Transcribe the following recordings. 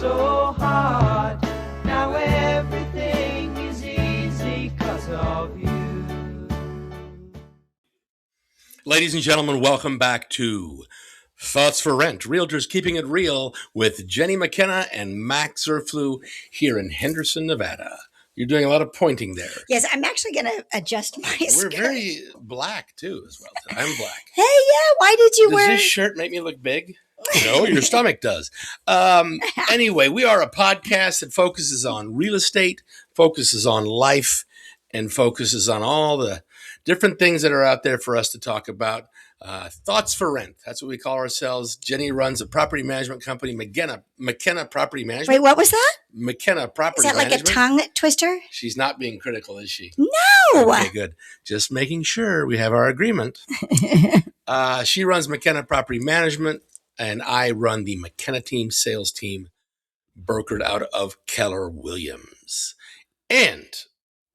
so hard. Now everything is easy 'cause of you. Ladies and gentlemen, welcome back to Thoughts for Rent, Realtors Keeping It Real with Jenni McKenna and Max Zerflu here in Henderson, Nevada. You're doing a lot of pointing there. Yes, I'm actually going to adjust my skirt. We're very black, too, as well. I'm black. Hey, yeah, why did you wear... Does this shirt make me look big? No, your stomach does. Anyway, we are a podcast that focuses on real estate, focuses on life, and focuses on all the different things that are out there for us to talk about. Thoughts for Rent. That's what we call ourselves. Jenni runs a property management company, McKenna Property Management. Wait, what was that? McKenna Property Management. Is that Management. like a tongue twister? She's not being critical, is she? No. Okay, good. Just making sure we have our agreement. She runs McKenna Property Management, and I run the McKenna team, sales team, brokered out of Keller Williams. And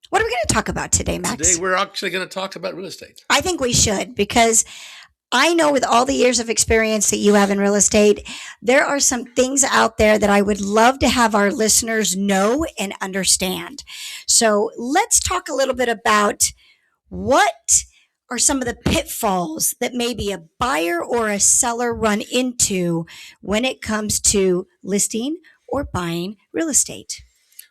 what are we going to talk about today, Max? today we're actually going to talk about real estate. I think we should, because I know with all the years of experience that you have in real estate, there are some things out there that I would love to have our listeners know and understand. So let's talk a little bit about what are some of the pitfalls that maybe a buyer or a seller run into when it comes to listing or buying real estate.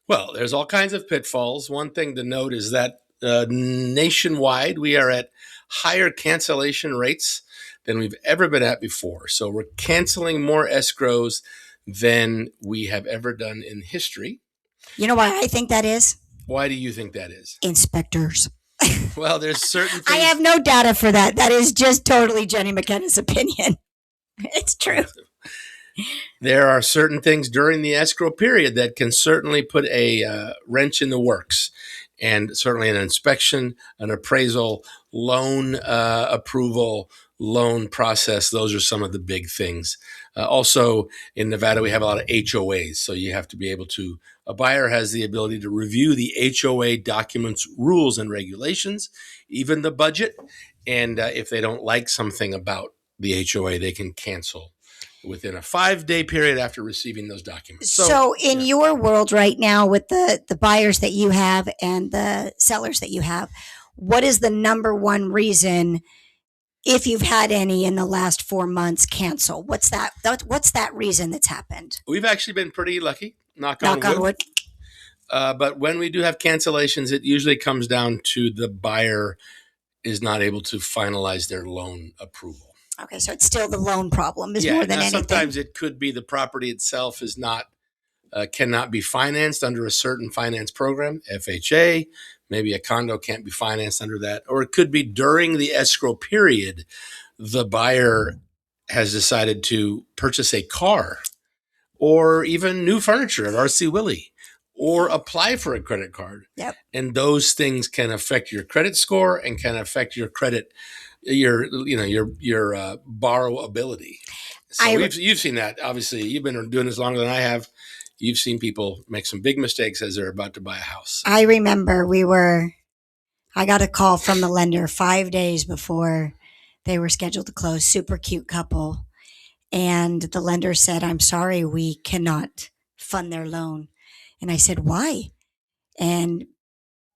Well, there's all kinds of pitfalls. One thing to note is that nationwide, we are at higher cancellation rates than we've ever been at before. So we're canceling more escrows than we have ever done in history. You know why I think that is? Why do you think that is? Inspectors. Well, there's certain things. I have no data for that. That is just totally Jenni McKenna's opinion. It's true. There are certain things during the escrow period that can certainly put a wrench in the works. And certainly an inspection, an appraisal, loan approval, loan process. Those are some of the big things. Also, in Nevada, we have a lot of HOAs. So you have to be able to, a buyer has the ability to review the HOA documents, rules, and regulations, even the budget. And if they don't like something about the HOA, they can cancel within a 5-day period after receiving those documents. So in your world right now, with the buyers that you have and the sellers that you have, what is the number one reason, if you've had any in the last 4 months, cancel? What's that reason that's happened? We've actually been pretty lucky, knock on wood. But when we do have cancellations, it usually comes down to the buyer is not able to finalize their loan approval. Okay, so it's still the loan problem is more than anything. Sometimes it could be the property itself is not cannot be financed under a certain finance program, FHA. Maybe a condo can't be financed under that. Or it could be during the escrow period, the buyer has decided to purchase a car or even new furniture at R.C. Willey or apply for a credit card. Yep. And those things can affect your credit score and can affect your credit your borrowability. So you've seen that. Obviously, you've been doing this longer than I have. You've seen people make some big mistakes as they're about to buy a house. I remember I got a call from the lender 5 days before they were scheduled to close. Super cute couple. And the lender said, "I'm sorry, we cannot fund their loan." And I said, "Why?" And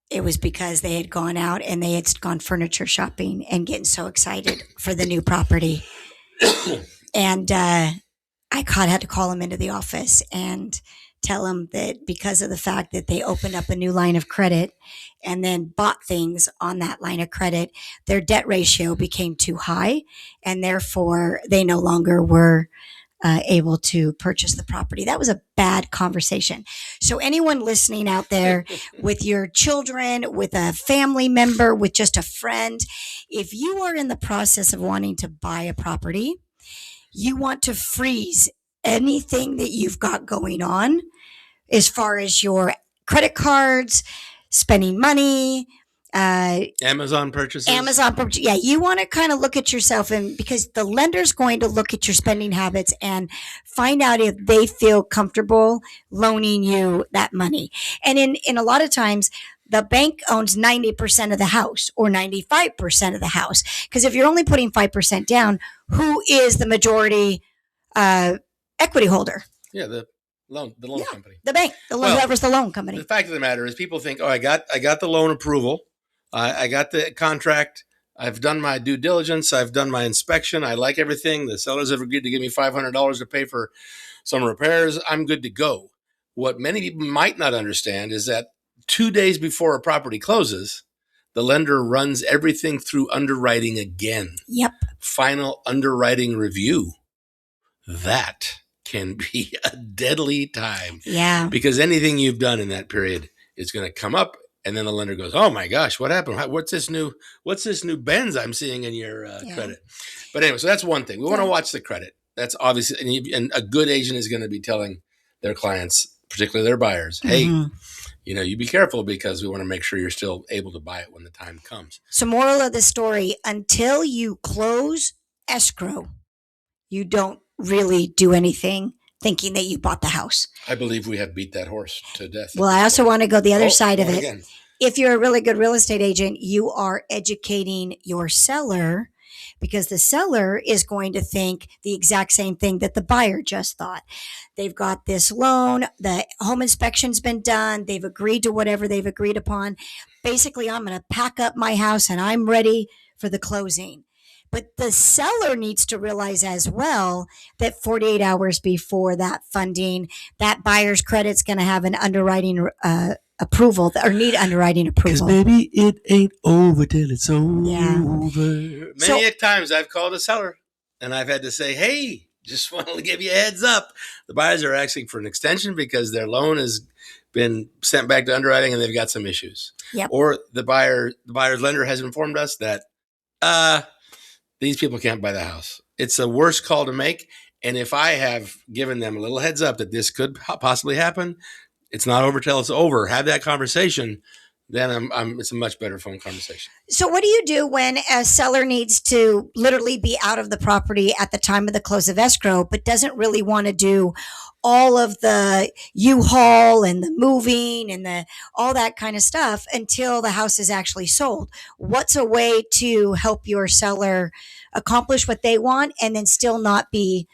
it was because they had gone out and they had gone furniture shopping and getting so excited for the new property. And I had to call them into the office and tell them that because of the fact that they opened up a new line of credit and then bought things on that line of credit, their debt ratio became too high, and therefore they no longer were able to purchase the property. That was a bad conversation. So anyone listening out there with your children, with a family member, with just a friend, if you are in the process of wanting to buy a property, you want to freeze anything that you've got going on as far as your credit cards, spending money, Amazon purchases. Yeah, you want to kind of look at yourself, and because the lender's going to look at your spending habits and find out if they feel comfortable loaning you that money. And in a lot of times, the bank owns 90% of the house or 95% of the house. Because if you're only putting 5% down, who is the majority equity holder? Yeah, the The loan company. The bank, whoever's the loan company. The fact of the matter is, people think, oh, I got the loan approval, I got the contract, I've done my due diligence, I've done my inspection, I like everything. The sellers have agreed to give me $500 to pay for some repairs. I'm good to go. What many people might not understand is that 2 days before a property closes, the lender runs everything through underwriting again. Yep. Final underwriting review. That can be a deadly time. Yeah. Because anything you've done in that period is going to come up, and then the lender goes, "Oh my gosh, what happened? What's this new Benz I'm seeing in your credit?" But anyway, so that's one thing. We want to watch the credit. That's obviously, and a good agent is going to be telling their clients, particularly their buyers, hey, you be careful, because we want to make sure you're still able to buy it when the time comes. So moral of the story, until you close escrow, you don't really do anything thinking that you bought the house. I believe we have beat that horse to death. Well, I also want to go the other side of it. Again. If you're a really good real estate agent, you are educating your seller, because the seller is going to think the exact same thing that the buyer just thought. They've got this loan, the home inspection's been done, they've agreed to whatever they've agreed upon. Basically, I'm going to pack up my house and I'm ready for the closing. But the seller needs to realize as well that 48 hours before that funding, that buyer's credit's going to have an underwriting approval, or need underwriting approval. Because baby, it ain't over till it's over. Yeah. Many times I've called a seller and I've had to say, hey, just want to give you a heads up. The buyers are asking for an extension because their loan has been sent back to underwriting and they've got some issues. Yep. Or the buyer's lender has informed us that these people can't buy the house. It's the worst call to make. And if I have given them a little heads up that this could possibly happen, it's not over till it's over. Have that conversation. Then it's a much better phone conversation. So what do you do when a seller needs to literally be out of the property at the time of the close of escrow, but doesn't really want to do all of the U-Haul and the moving and all that kind of stuff until the house is actually sold? What's a way to help your seller accomplish what they want and then still not be,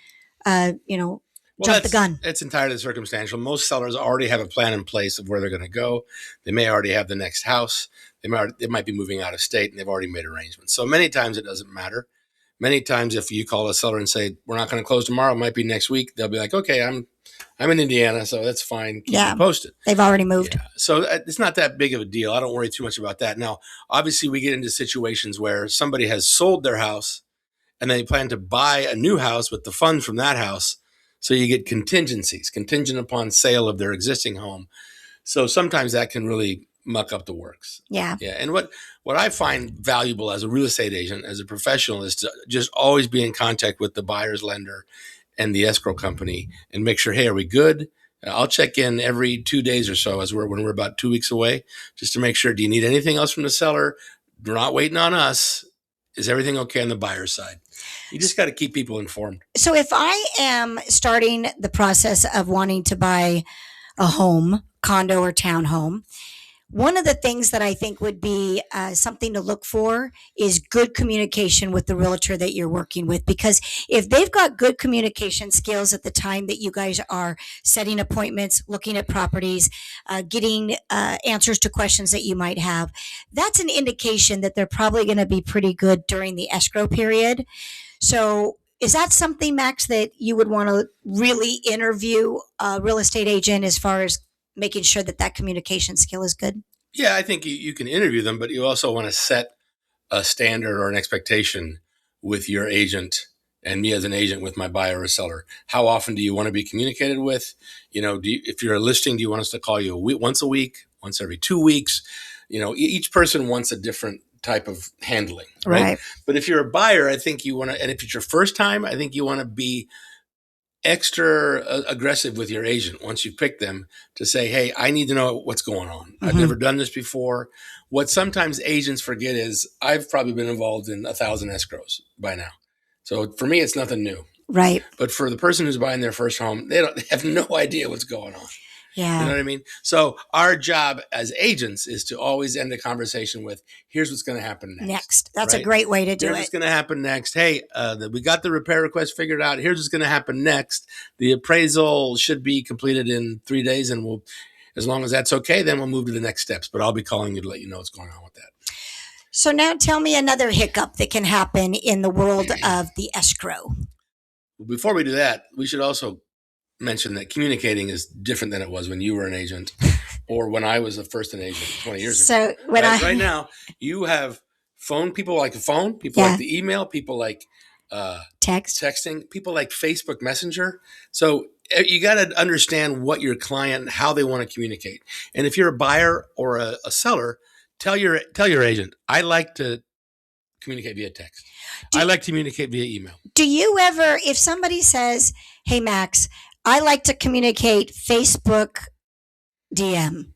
jump the gun? It's entirely circumstantial. Most sellers already have a plan in place of where they're going to go. They may already have the next house. They might be moving out of state, and they've already made arrangements. So many times it doesn't matter. Many times if you call a seller and say, we're not going to close tomorrow, it might be next week, they'll be like, okay, I'm in Indiana, so that's fine. Keep me posted. They've already moved. Yeah. So it's not that big of a deal. I don't worry too much about that. Now, obviously, we get into situations where somebody has sold their house and they plan to buy a new house with the funds from that house. So you get contingencies, contingent upon sale of their existing home. So sometimes that can really muck up the works. Yeah. Yeah. And what I find valuable as a real estate agent, as a professional, is to just always be in contact with the buyer's lender and the escrow company and make sure, hey, are we good? I'll check in every 2 days or so when we're about 2 weeks away, just to make sure, do you need anything else from the seller? They're not waiting on us. Is everything okay on the buyer's side? You just got to keep people informed. So if I am starting the process of wanting to buy a home, condo or townhome, one of the things that I think would be something to look for is good communication with the realtor that you're working with. Because if they've got good communication skills at the time that you guys are setting appointments, looking at properties, getting answers to questions that you might have, that's an indication that they're probably going to be pretty good during the escrow period. So is that something, Max, that you would want to really interview a real estate agent as far as making sure that communication skill is good? Yeah, I think you can interview them, but you also want to set a standard or an expectation with your agent and me as an agent with my buyer or seller. How often do you want to be communicated with? If you're a listing, do you want us to call you once a week, once every 2 weeks? Each person wants a different type of handling, right? But if you're a buyer, I think you want to, and if it's your first time, I think you want to be extra aggressive with your agent once you pick them to say, hey, I need to know what's going on. I've never done this before. What sometimes agents forget is I've probably been involved in 1,000 escrows by now. So for me, it's nothing new. Right. But for the person who's buying their first home, they have no idea what's going on. Yeah. You know what I mean? So our job as agents is to always end the conversation with, here's what's going to happen next. That's a right? great way to do Here's it. what's going to happen next. Hey, we got the repair request figured out. Here's what's going to happen next. The appraisal should be completed in 3 days, and we'll, as long as that's okay, then we'll move to the next steps. But I'll be calling you to let you know what's going on with that. So now tell me another hiccup that can happen in the world of the escrow. Before we do that, we should also mention that communicating is different than it was when you were an agent or when I was the first an agent 20 years ago. So when right now, you have phone, people like the phone, people like the email, people like texting, people like Facebook Messenger. So you got to understand what your client, how they want to communicate. And if you're a buyer or a seller, tell your agent, I like to communicate via text. I like to communicate via email. Do you ever, if somebody says, hey, Max, I like to communicate Facebook DM,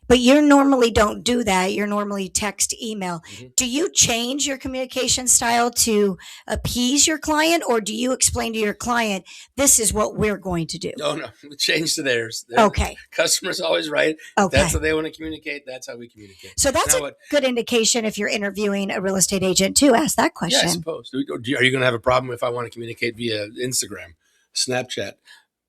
but you normally don't do that. You're normally text, email. Mm-hmm. Do you change your communication style to appease your client, or do you explain to your client, this is what we're going to do? No, change to theirs. Okay. Customer's always right. Okay. That's how they want to communicate. That's how we communicate. So that's good indication if you're interviewing a real estate agent too. Ask that question. Yeah, I suppose. Are you going to have a problem if I want to communicate via Instagram, Snapchat?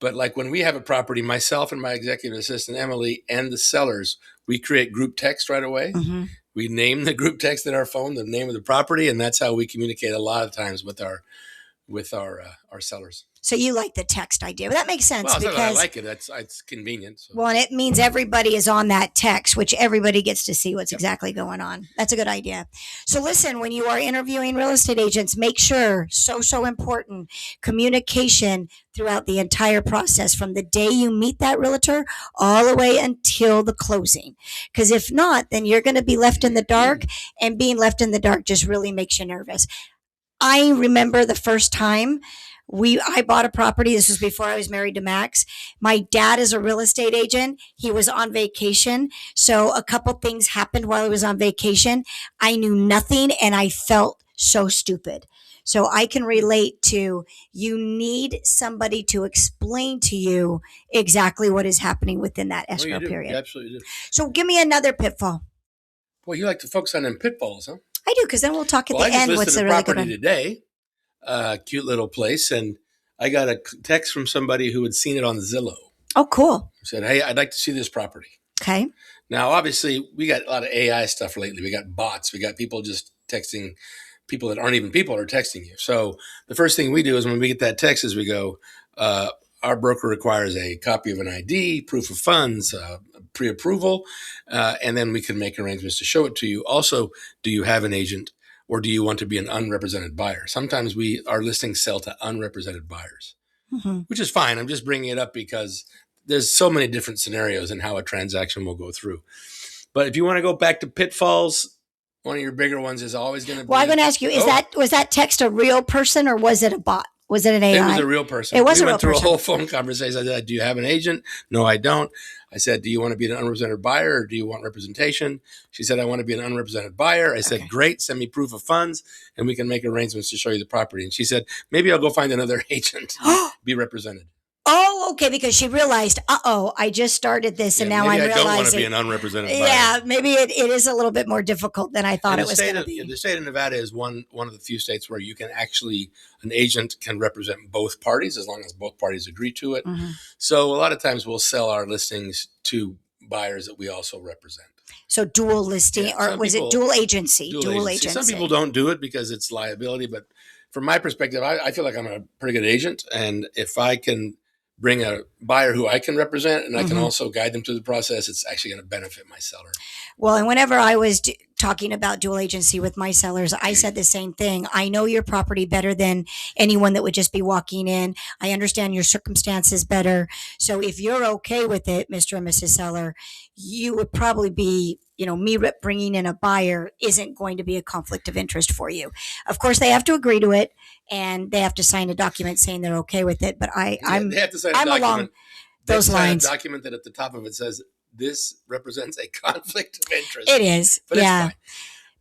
But like when we have a property, myself and my executive assistant, Emily, and the sellers, we create group text right away. Mm-hmm. We name the group text in our phone, the name of the property, and that's how we communicate a lot of times with our sellers. So you like the text idea, but that makes sense. Well, because I like it. It's convenient. So. Well, and it means everybody is on that text, which everybody gets to see what's exactly going on. That's a good idea. So listen, when you are interviewing real estate agents, make sure, so important, communication throughout the entire process from the day you meet that realtor all the way until the closing. Because if not, then you're going to be left in the dark, and being left in the dark just really makes you nervous. I remember the first time I bought a property. This was before I was married to Max. My dad is a real estate agent. He was on vacation. So a couple things happened while he was on vacation. I knew nothing and I felt so stupid. So I can relate to, you need somebody to explain to you exactly what is happening within that escrow period. You absolutely do. So give me another pitfall. Well, you like to focus on them pitfalls, huh? I do, because then we'll talk at the end. What's the really good one? Today, cute little place, and I got a text from somebody who had seen it on Zillow. Oh, cool. Said, hey, I'd like to see this property. Okay. Now, obviously, we got a lot of AI stuff lately. We got bots. We got people just texting people that aren't even people are texting you. So the first thing we do is when we get that text is we go, our broker requires a copy of an ID, proof of funds, pre-approval, and then we can make arrangements to show it to you. Also, do you have an agent or do you want to be an unrepresented buyer? Sometimes our listings sell to unrepresented buyers, which is fine. I'm just bringing it up because there's so many different scenarios in how a transaction will go through. But if you want to go back to pitfalls, one of your bigger ones is always going to be. Well, I'm going to ask you, was that text a real person or was it a bot? Was it an AI? It was a real person. It was a real person. We went through a whole phone conversation. I said, do you have an agent? No, I don't. I said, do you want to be an unrepresented buyer or do you want representation? She said, I want to be an unrepresented buyer. I said, great, send me proof of funds and we can make arrangements to show you the property. And she said, maybe I'll go find another agent to be represented. Oh, okay, because she realized, I just started this and now I'm realizing. I don't want to be an unrepresented buyer. Yeah, maybe it is a little bit more difficult than I thought it was going to be. The state of Nevada is one of the few states where you can actually, an agent can represent both parties as long as both parties agree to it. Mm-hmm. So a lot of times we'll sell our listings to buyers that we also represent. So dual listing, or was it dual agency? Dual agency. Some people don't do it because it's liability, but from my perspective, I feel like I'm a pretty good agent. And if I can bring a buyer who I can represent and I can also guide them through the process, it's actually going to benefit my seller. Well, and whenever I was talking about dual agency with my sellers, I said the same thing. I know your property better than anyone that would just be walking in. I understand your circumstances better. So if you're okay with it, Mr. and Mrs. Seller, you would probably be, me bringing in a buyer isn't going to be a conflict of interest for you. Of course, they have to agree to it and they have to sign a document saying they're okay with it. But they have to sign a document. Along those lines. A document that at the top of it says, this represents a conflict of interest. It is. But yeah. It's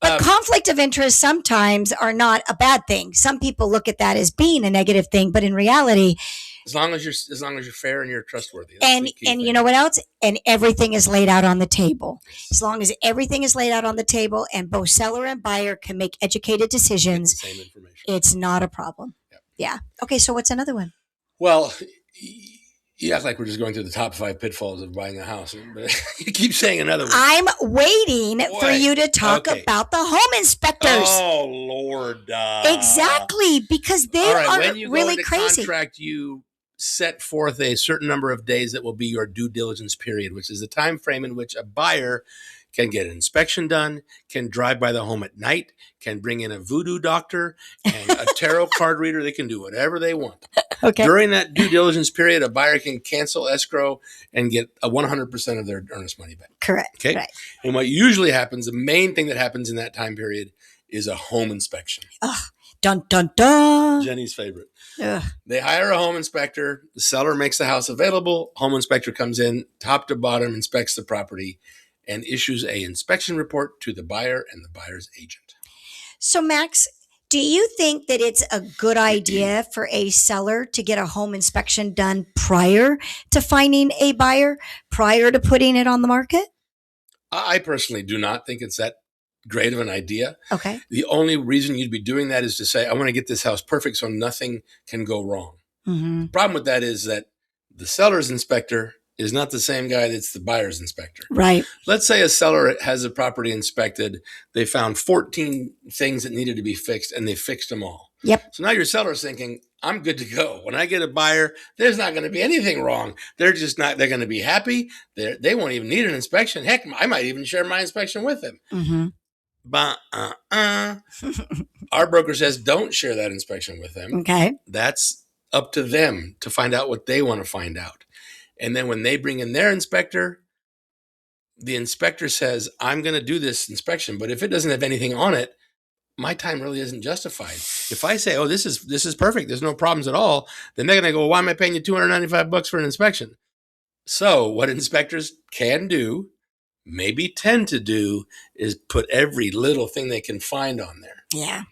fine. But conflict of interest sometimes are not a bad thing. Some people look at that as being a negative thing, but in reality, As long as you're fair and you're trustworthy. That's And the key and you thing. know what else? And everything is laid out on the table. As long as everything is laid out on the table and both seller and buyer can make educated Get the decisions, same information. it's not a problem. Yep. Yeah. Okay, so what's another one? Well, you act like we're just going through the top 5 pitfalls of buying a house, but you keep saying another one. I'm waiting for Wait, you to talk okay. about the home inspectors. Oh Lord! Exactly, because they All right, are when you go really into crazy. contract, you set forth a certain number of days that will be your due diligence period, which is the time frame in which a buyer can get an inspection done, can drive by the home at night, can bring in a voodoo doctor and a tarot card reader. They can do whatever they want. Okay. During that due diligence period, a buyer can cancel escrow and get a 100% of their earnest money back. Correct. Okay. Right. And what usually happens, the main thing that happens in that time period is a home inspection. Dun dun dun. Jenny's favorite. Ugh. They hire a home inspector. The seller makes the house available. Home inspector comes in, top to bottom, inspects the property, and issues a inspection report to the buyer and the buyer's agent. So, Max, do you think that it's a good idea for a seller to get a home inspection done prior to finding a buyer, prior to putting it on the market? I personally do not think it's that great of an idea. Okay. The only reason you'd be doing that is to say, I want to get this house perfect so nothing can go wrong. Mm-hmm. The problem with that is that the seller's inspector is not the same guy that's the buyer's inspector. Right. Let's say a seller has a property inspected. They found 14 things that needed to be fixed, and they fixed them all. Yep. So now your seller's thinking, I'm good to go. When I get a buyer, there's not going to be anything wrong. They're going to be happy. They won't even need an inspection. Heck, I might even share my inspection with them. Mm-hmm. Our broker says don't share that inspection with them. Okay. That's up to them to find out what they want to find out. And then when they bring in their inspector, the inspector says, I'm going to do this inspection, but if it doesn't have anything on it, my time really isn't justified. If I say, oh, this is perfect, there's no problems at all, then they're going to go, well, why am I paying you $295 for an inspection? So what inspectors can do, maybe tend to do, is put every little thing they can find on there. Yeah.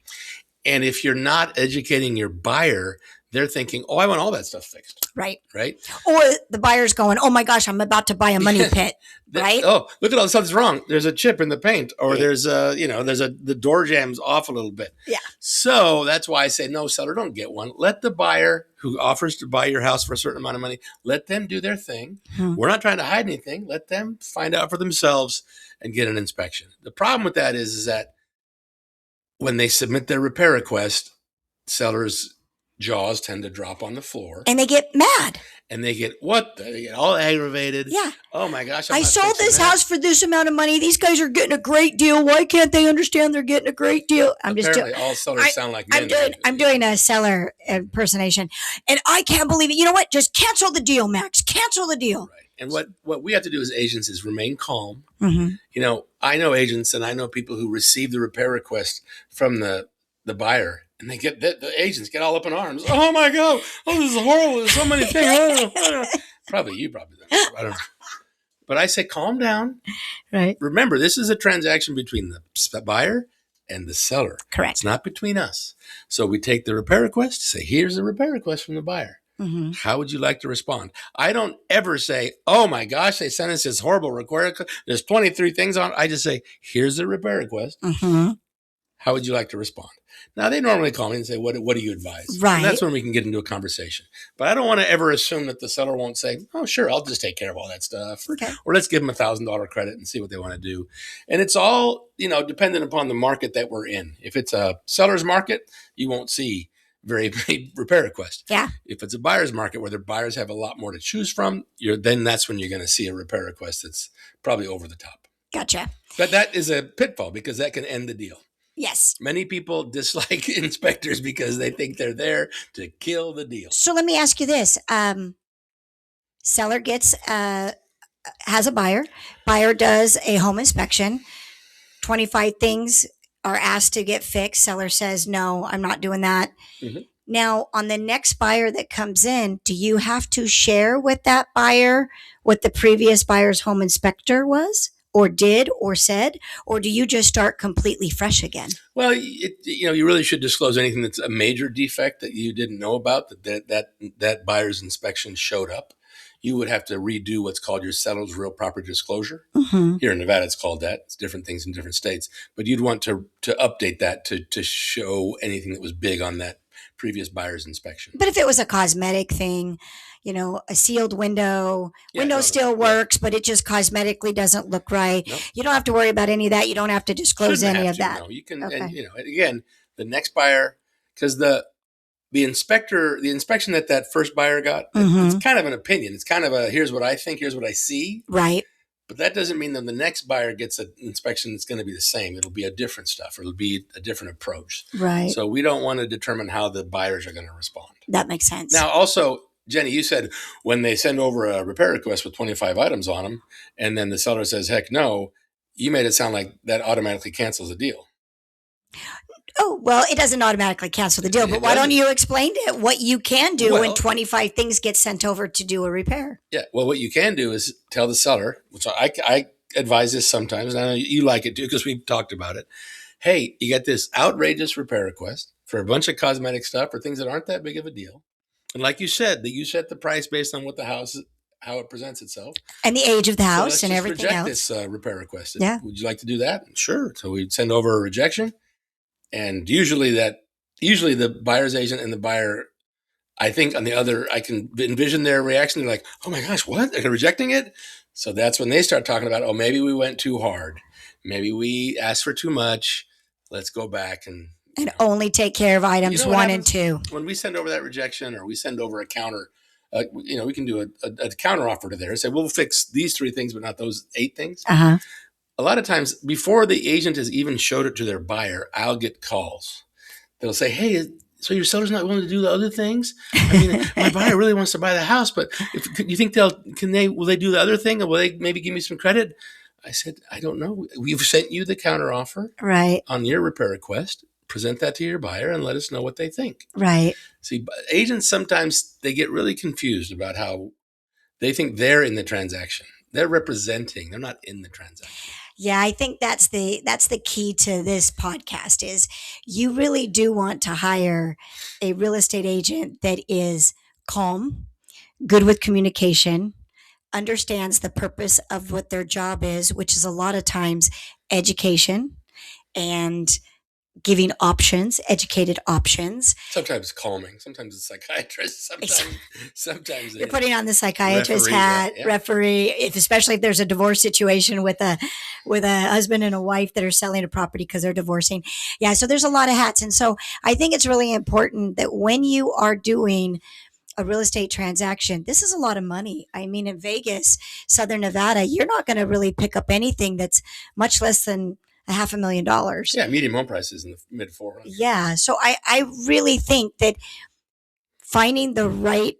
And if you're not educating your buyer, they're thinking, oh, I want all that stuff fixed. Right. Right? Or the buyer's going, oh my gosh, I'm about to buy a money pit. Right? Oh, look at all the stuff that's wrong. There's a chip in the paint, or Yeah. there's the door jam's off a little bit. Yeah. So that's why I say, no, seller, don't get one. Let the buyer who offers to buy your house for a certain amount of money, let them do their thing. Hmm. We're not trying to hide anything. Let them find out for themselves and get an inspection. The problem with that is that when they submit their repair request, sellers' jaws tend to drop on the floor. And they get mad. And they get they get all aggravated. Yeah. Oh my gosh. I sold this house for this amount of money. These guys are getting a great deal. Why can't they understand they're getting a great deal? I'm Apparently, all sellers sound like men. I'm doing a seller impersonation, and I can't believe it. You know what? Just cancel the deal, Max. Cancel the deal. Right. And what we have to do as agents is remain calm. Mm-hmm. I know agents and I know people who receive the repair request from the buyer, and they get the agents get all up in arms. Oh my God! Oh, this is horrible. There's so many things. Probably you, don't. I don't know. But I say, calm down. Right. Remember, this is a transaction between the buyer and the seller. Correct. It's not between us. So we take the repair request. Say, here's the repair request from the buyer. Mm-hmm. How would you like to respond? I don't ever say, oh my gosh, they sent us this horrible request. There's 23 things on it. I just say, here's the repair request. Mm-hmm. How would you like to respond? Now, they normally call me and say, what do you advise? Right. And that's when we can get into a conversation. But I don't want to ever assume that the seller won't say, oh, sure, I'll just take care of all that stuff. Okay. Or let's give them $1,000 credit and see what they want to do. And it's all, dependent upon the market that we're in. If it's a seller's market, you won't see very many repair requests. Yeah. If it's a buyer's market where the buyers have a lot more to choose from, then that's when you're going to see a repair request that's probably over the top. Gotcha. But that is a pitfall because that can end the deal. Yes. Many people dislike inspectors because they think they're there to kill the deal. So let me ask you this. Seller has a buyer. Buyer does a home inspection. 25 things are asked to get fixed. Seller says, no, I'm not doing that. Mm-hmm. Now, on the next buyer that comes in, do you have to share with that buyer what the previous buyer's home inspector was? or did or said, or do you just start completely fresh again? Well, you really should disclose anything that's a major defect that you didn't know about, that buyer's inspection showed up. You would have to redo what's called your seller's real property disclosure. Mm-hmm. Here in Nevada, it's called that. It's different things in different states. But you'd want to update that to show anything that was big on that previous buyer's inspection. But if it was a cosmetic thing, a sealed window still yeah. works, but it just cosmetically doesn't look right. Nope. You don't have to worry about any of that. You don't have to disclose Shouldn't any have of to, that. No. You can, Okay. and again, the next buyer, because the inspection that first buyer got, Mhm. it's kind of an opinion. It's kind of here's what I think, here's what I see. Right. But that doesn't mean that the next buyer gets an inspection that's going to be the same. It'll be a different stuff. It'll be a different approach. Right. So we don't want to determine how the buyers are going to respond. That makes sense. Now, also, Jenny, you said when they send over a repair request with 25 items on them, and then the seller says, heck no, you made it sound like that automatically cancels the deal. Oh, well, it doesn't automatically cancel the deal, but why don't you explain what you can do when 25 things get sent over to do a repair? Yeah. Well, what you can do is tell the seller, which I advise this sometimes, and I know you like it too because we've talked about it. Hey, you got this outrageous repair request for a bunch of cosmetic stuff or things that aren't that big of a deal. And like you said, that you set the price based on what the house is, how it presents itself. And the age of the So house let's and just everything reject else. this repair request. Yeah. Would you like to do that? Sure. So we'd send over a rejection. And usually the buyer's agent and the buyer, I think on the other, I can envision their reaction. They're like, oh my gosh, what? They're rejecting it? So that's when they start talking about, oh, maybe we went too hard. Maybe we asked for too much. Let's go back and only take care of items 1 and 2. When we send over that rejection or we send over a counter, we can do a counter offer to there. Say, we'll fix these 3 things, but not those 8 things. Uh-huh. A lot of times before the agent has even showed it to their buyer, I'll get calls. They'll say, hey, so your seller's not willing to do the other things? I mean, my buyer really wants to buy the house, but you think will they do the other thing? Or will they maybe give me some credit? I said, I don't know. We've sent you the counter offer right on your repair request. Present that to your buyer and let us know what they think. Right. See, agents sometimes they get really confused about how they think they're in the transaction. They're representing. They're not in the transaction. Yeah, I think that's the key to this podcast is you really do want to hire a real estate agent that is calm, good with communication, understands the purpose of what their job is, which is a lot of times education and giving options, educated options. Sometimes calming. Sometimes it's psychiatrist. Sometimes you're putting on the psychiatrist hat, yeah. referee. Especially if there's a divorce situation with a husband and a wife that are selling a property because they're divorcing. Yeah, so there's a lot of hats, and so I think it's really important that when you are doing a real estate transaction, this is a lot of money. I mean, in Vegas, Southern Nevada, you're not going to really pick up anything that's much less than $500,000. Yeah, medium home prices in the mid 400s. Yeah, so I really think that finding the right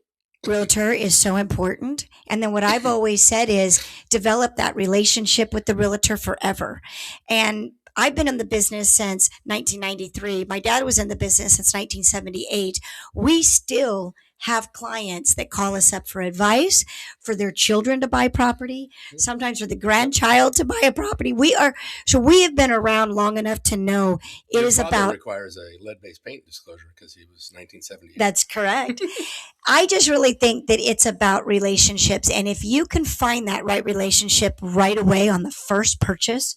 realtor is so important. And then what I've always said is develop that relationship with the realtor forever. And I've been in the business since 1993. My dad was in the business since 1978. We still have clients that call us up for advice, for their children to buy property, sometimes for the grandchild to buy a property. We have been around long enough to know Your father requires a lead-based paint disclosure because he was 1978. That's correct. I just really think that it's about relationships. And if you can find that right relationship right away on the first purchase,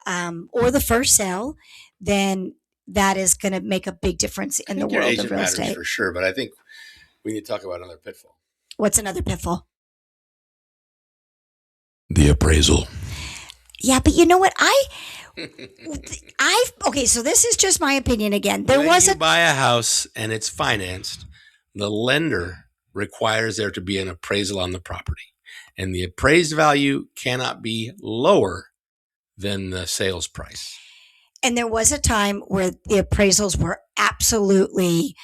or the first sale, then that is going to make a big difference in the world of real estate. For sure, but I think we need to talk about another pitfall. What's another pitfall? The appraisal. Yeah, but you know what? Okay, so this is just my opinion again. When you buy a house and it's financed, the lender requires there to be an appraisal on the property, and the appraised value cannot be lower than the sales price. And there was a time where the appraisals were absolutely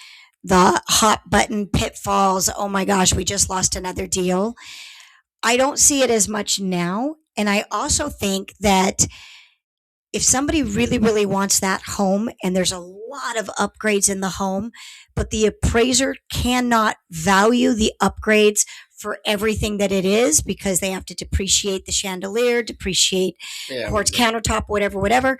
the hot button pitfalls. Oh my gosh, we just lost another deal. I don't see it as much now. And I also think that if somebody really, really wants that home and there's a lot of upgrades in the home, but the appraiser cannot value the upgrades for everything that it is because they have to depreciate the chandelier, depreciate quartz countertop, whatever.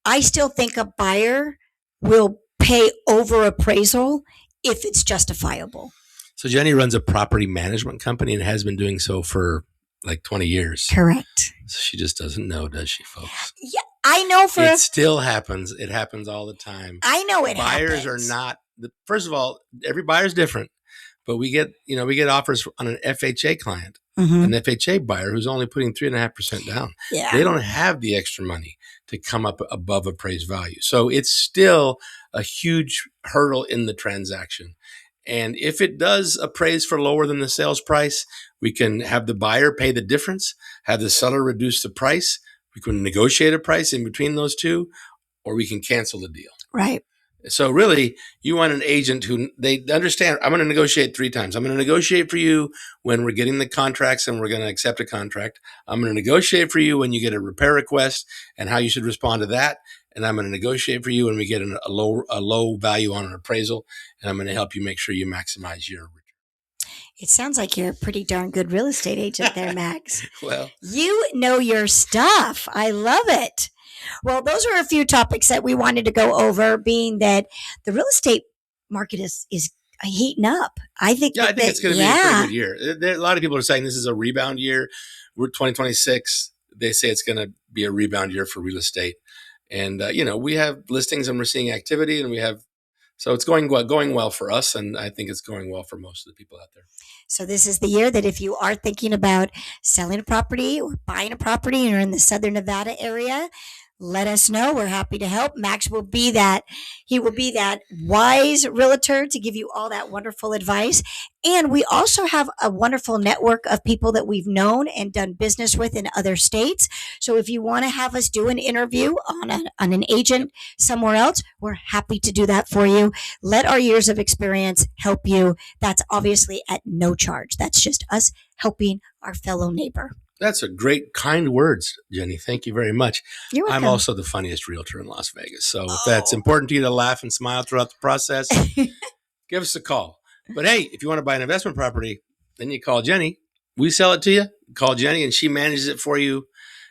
I still think a buyer will pay over appraisal if it's justifiable. So Jenni runs a property management company and has been doing so for like 20 years. Correct. So she just doesn't know, does she, folks? Yeah, I know it still happens. It happens all the time. I know it Buyers happens. are not, first of all, every buyer's different, but we get offers on an FHA client, an FHA buyer who's only putting 3.5% down. Yeah. They don't have the extra money to come up above appraised value. So it's still a huge hurdle in the transaction. And if it does appraise for lower than the sales price, we can have the buyer pay the difference, have the seller reduce the price. We can negotiate a price in between those two, or we can cancel the deal. Right. So really, you want an agent who they understand, I'm going to negotiate 3 times. I'm going to negotiate for you when we're getting the contracts and we're going to accept a contract. I'm going to negotiate for you when you get a repair request and how you should respond to that. And I'm going to negotiate for you when we get a low value on an appraisal. And I'm going to help you make sure you maximize your return. It sounds like you're a pretty darn good real estate agent there, Max. Well, you know your stuff. I love it. Well, those are a few topics that we wanted to go over, being that the real estate market is heating up. I think I think it's going to be a pretty good year. A lot of people are saying this is a rebound year. We're 2026. They say it's going to be a rebound year for real estate. And, we have listings and we're seeing activity and so it's going well for us. And I think it's going well for most of the people out there. So this is the year that if you are thinking about selling a property or buying a property and you're in the Southern Nevada area, let us know. We're happy to help. Max will be that. He will be that wise realtor to give you all that wonderful advice. And we also have a wonderful network of people that we've known and done business with in other states. So if you want to have us do an interview on an agent somewhere else, we're happy to do that for you. Let our years of experience help you. That's obviously at no charge. That's just us helping our fellow neighbor. That's a great, kind words, Jenni. Thank you very much. You're welcome. I'm also the funniest realtor in Las Vegas. So if that's important to you to laugh and smile throughout the process, give us a call. But hey, if you want to buy an investment property, then you call Jenni. We sell it to you. Call Jenni and she manages it for you.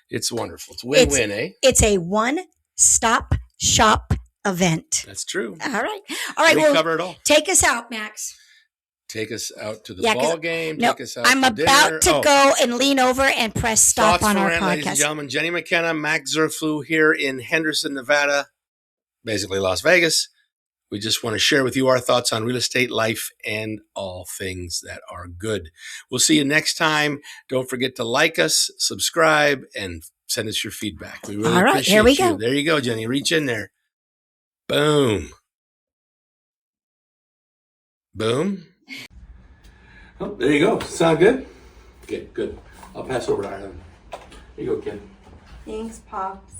It's wonderful. It's win-win, eh? It's a one-stop shop event. That's true. All right. We cover it all. Take us out, Max. Take us out to the ball game. No, take us out I'm to about to go and lean over and press stop on our podcast. Ladies and gentlemen, Jenni McKenna, Max Zerflu here in Henderson, Nevada, basically Las Vegas. We just want to share with you our thoughts on real estate, life, and all things that are good. We'll see you next time. Don't forget to like us, subscribe, and send us your feedback. We really appreciate here we you. go. There you go, Jenni. Reach in there. Boom. Boom. Oh, there you go. Sound good? Okay, good. I'll pass over to Ireland. Here you go, kid. Thanks, Pops.